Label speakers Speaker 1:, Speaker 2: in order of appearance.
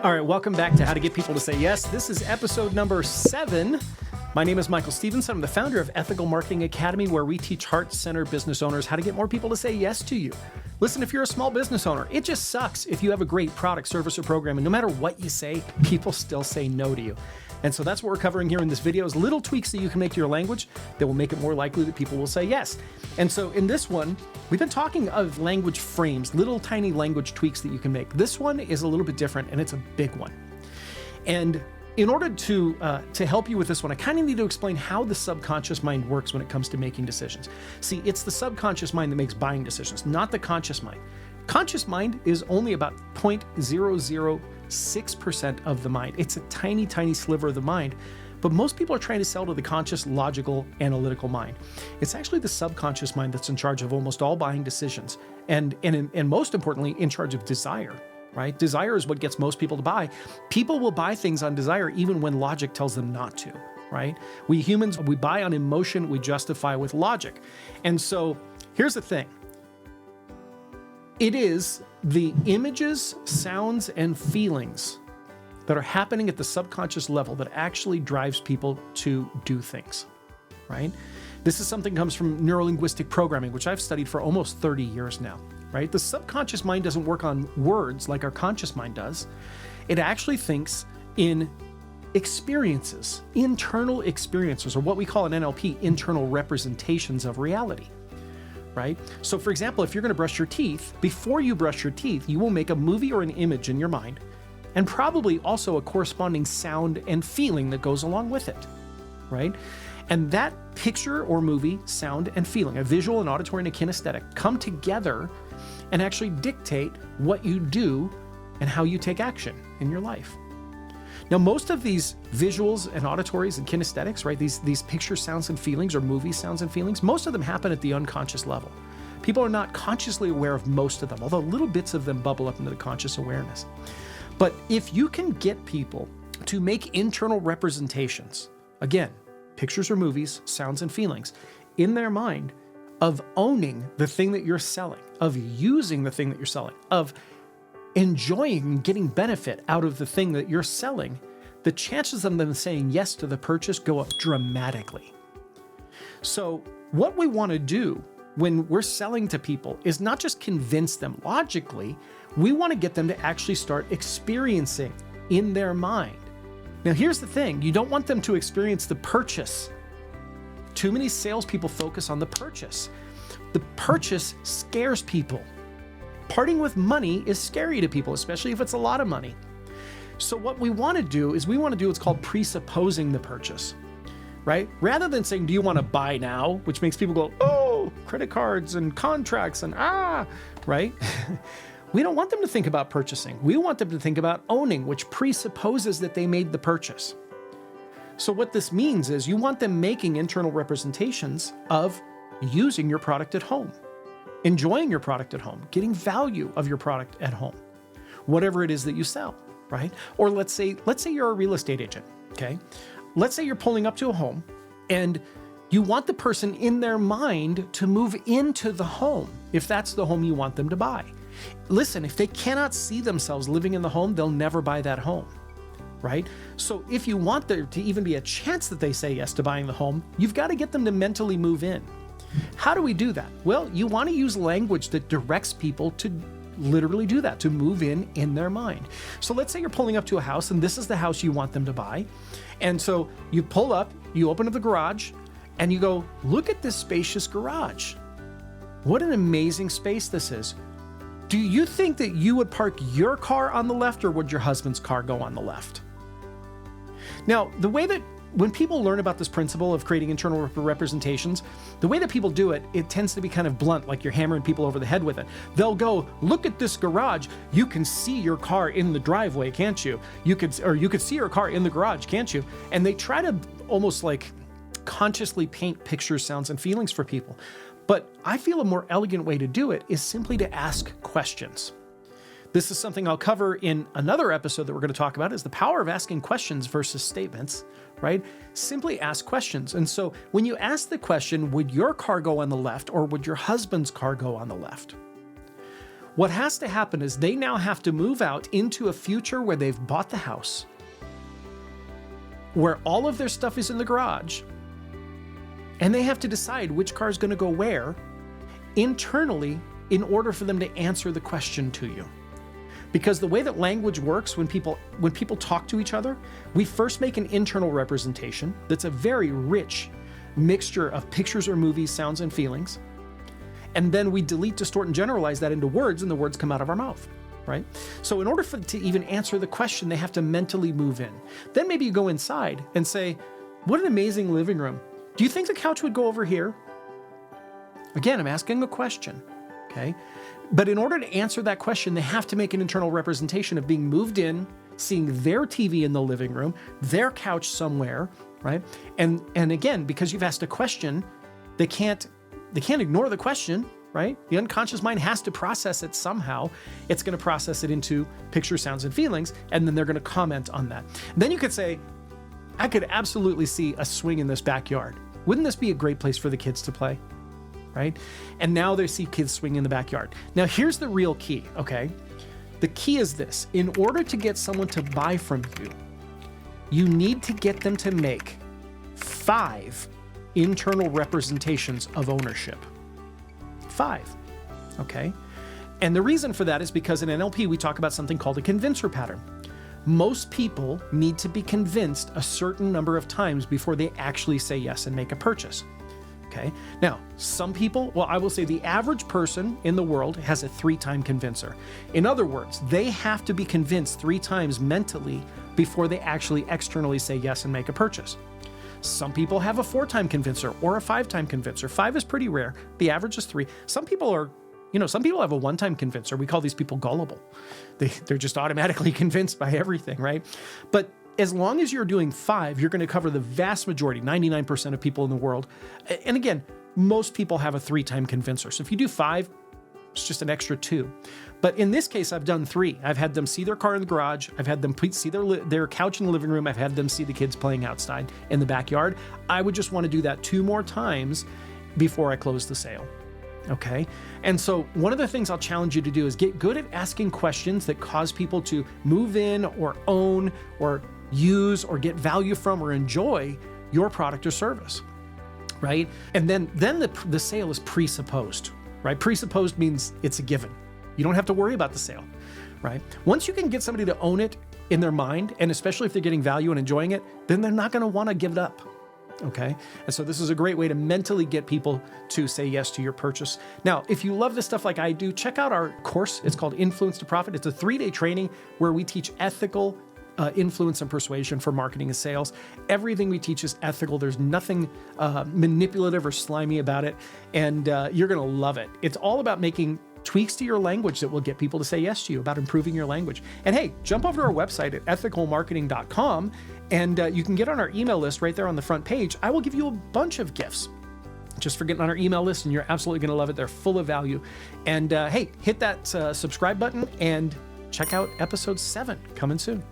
Speaker 1: All right, welcome back to How to Get People to Say Yes. This is episode number 7. My name is Michael Stevenson. I'm the founder of Ethical Marketing Academy, where we teach heart-centered business owners how to get more people to say yes to you. Listen, if you're a small business owner, it just sucks if you have a great product, service, or program, and no matter what you say, people still say no to you. And so that's what we're covering here in this video is little tweaks that you can make to your language that will make it more likely that people will say yes. And so in this one, we've been talking of language frames, little tiny language tweaks that you can make. This one is a little bit different, and it's a big one. And in order to help you with this one, I kind of need to explain how the subconscious mind works when it comes to making decisions. See, it's the subconscious mind that makes buying decisions, not the conscious mind. Conscious mind is only about 0.006% of the mind. It's a tiny, tiny sliver of the mind, but most people are trying to sell to the conscious, logical, analytical mind. It's actually the subconscious mind that's in charge of almost all buying decisions, and most importantly, in charge of desire. Right? Desire is what gets most people to buy. People will buy things on desire even when logic tells them not to, right? We humans, we buy on emotion, we justify with logic. And so here's the thing. It is the images, sounds, and feelings that are happening at the subconscious level that actually drives people to do things, right? This is something that comes from neurolinguistic programming, which I've studied for almost 30 years now. Right? The subconscious mind doesn't work on words like our conscious mind does. It actually thinks in experiences, internal experiences, or what we call in NLP, internal representations of reality. Right? So for example, if you're going to brush your teeth, before you brush your teeth, you will make a movie or an image in your mind, and probably also a corresponding sound and feeling that goes along with it. Right? And that picture or movie, sound, and feeling, a visual, an auditory, and a kinesthetic, come together and actually dictate what you do and how you take action in your life. Now, most of these visuals and auditories and kinesthetics, right, these picture sounds and feelings, or movie sounds and feelings, most of them happen at the unconscious level. People are not consciously aware of most of them, although little bits of them bubble up into the conscious awareness. But if you can get people to make internal representations, again, pictures or movies, sounds and feelings, in their mind, of owning the thing that you're selling, of using the thing that you're selling, of enjoying and getting benefit out of the thing that you're selling, the chances of them saying yes to the purchase go up dramatically. So what we want to do when we're selling to people is not just convince them logically, we want to get them to actually start experiencing in their mind. Now here's the thing, you don't want them to experience the purchase. Too many salespeople focus on the purchase. The purchase scares people. Parting with money is scary to people, especially if it's a lot of money. So what we want to do is we want to do what's called presupposing the purchase, right? Rather than saying, do you want to buy now? Which makes people go, oh, credit cards and contracts and right? We don't want them to think about purchasing. We want them to think about owning, which presupposes that they made the purchase. So what this means is you want them making internal representations of using your product at home, enjoying your product at home, getting value of your product at home, whatever it is that you sell, right? Or let's say you're a real estate agent, okay? Let's say you're pulling up to a home and you want the person in their mind to move into the home, if that's the home you want them to buy. Listen, if they cannot see themselves living in the home, they'll never buy that home. Right? So if you want there to even be a chance that they say yes to buying the home, you've got to get them to mentally move in. How do we do that? Well, you want to use language that directs people to literally do that, to move in their mind. So let's say you're pulling up to a house and this is the house you want them to buy. And so you pull up, you open up the garage and you go, look at this spacious garage. What an amazing space this is. Do you think that you would park your car on the left, or would your husband's car go on the left? Now, the way that when people learn about this principle of creating internal representations, the way that people do it, it tends to be kind of blunt, like you're hammering people over the head with it. They'll go, look at this garage. You can see your car in the driveway, can't you? You could see your car in the garage, can't you? And they try to almost like consciously paint pictures, sounds, and feelings for people. But I feel a more elegant way to do it is simply to ask questions. This is something I'll cover in another episode that we're going to talk about, is the power of asking questions versus statements, right? Simply ask questions. And so when you ask the question, would your car go on the left or would your husband's car go on the left? What has to happen is they now have to move out into a future where they've bought the house, where all of their stuff is in the garage, and they have to decide which car is going to go where internally in order for them to answer the question to you. Because the way that language works, when people talk to each other, we first make an internal representation that's a very rich mixture of pictures or movies, sounds, and feelings. And then we delete, distort, and generalize that into words, and the words come out of our mouth, right? So in order to even answer the question, they have to mentally move in. Then maybe you go inside and say, what an amazing living room. Do you think the couch would go over here? Again, I'm asking a question, okay? But in order to answer that question, they have to make an internal representation of being moved in, seeing their TV in the living room, their couch somewhere, right? And again, because you've asked a question, they can't ignore the question, right? The unconscious mind has to process it somehow. It's going to process it into pictures, sounds, and feelings, and then they're going to comment on that. Then you could say, I could absolutely see a swing in this backyard. Wouldn't this be a great place for the kids to play? Right? And now they see kids swing in the backyard. Now here's the real key, okay? The key is this. In order to get someone to buy from you, you need to get them to make 5 internal representations of ownership. 5, okay? And the reason for that is because in NLP, we talk about something called a convincer pattern. Most people need to be convinced a certain number of times before they actually say yes and make a purchase. Okay. Now, some people, well, I will say the average person in the world has a 3-time convincer. In other words, they have to be convinced 3 times mentally before they actually externally say yes and make a purchase. Some people have a 4-time convincer or a 5-time convincer. 5 is pretty rare. The average is 3. Some people have a 1-time convincer. We call these people gullible. They're just automatically convinced by everything, right? But as long as you're doing 5, you're going to cover the vast majority, 99% of people in the world. And again, most people have a 3-time convincer. So if you do 5, it's just an extra 2. But in this case, I've done 3. I've had them see their car in the garage. I've had them see their couch in the living room. I've had them see the kids playing outside in the backyard. I would just want to do that 2 more times before I close the sale. Okay. And so one of the things I'll challenge you to do is get good at asking questions that cause people to move in or own or use or get value from or enjoy your product or service, right? And then the sale is presupposed, right? Presupposed means it's a given. You don't have to worry about the sale, right? Once you can get somebody to own it in their mind, and especially if they're getting value and enjoying it, then they're not going to want to give it up. Okay. And so this is a great way to mentally get people to say yes to your purchase. Now, if you love this stuff like I do, check out our course. It's called Influence to Profit. It's a 3-day training where we teach ethical influence and persuasion for marketing and sales. Everything we teach is ethical. There's nothing manipulative or slimy about it. And you're going to love it. It's all about making tweaks to your language that will get people to say yes to you, about improving your language. And hey, jump over to our website at ethicalmarketing.com and you can get on our email list right there on the front page. I will give you a bunch of gifts just for getting on our email list, and you're absolutely going to love it. They're full of value. And hey, hit that subscribe button and check out episode 7 coming soon.